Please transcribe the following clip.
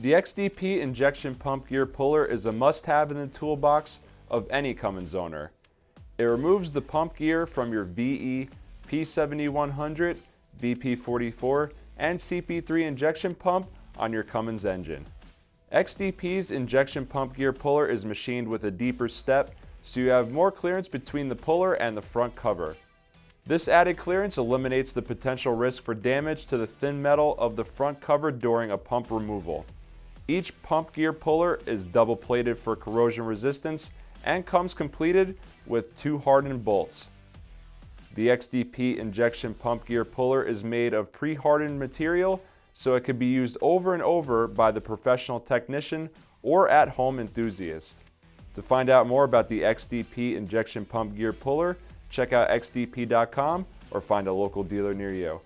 The XDP Injection Pump Gear Puller is a must-have in the toolbox of any Cummins owner. It removes the pump gear from your VE, P7100, VP44, and CP3 injection pump on your Cummins engine. XDP's Injection Pump Gear Puller is machined with a deeper step, so you have more clearance between the puller and the front cover. This added clearance eliminates the potential risk for damage to the thin metal of the front cover during a pump removal. Each pump gear puller is double plated for corrosion resistance and comes completed with 2 hardened bolts. The XDP Injection Pump Gear Puller is made of pre-hardened material, so it can be used over and over by the professional technician or at-home enthusiast. To find out more about the XDP Injection Pump Gear Puller, check out xdp.com or find a local dealer near you.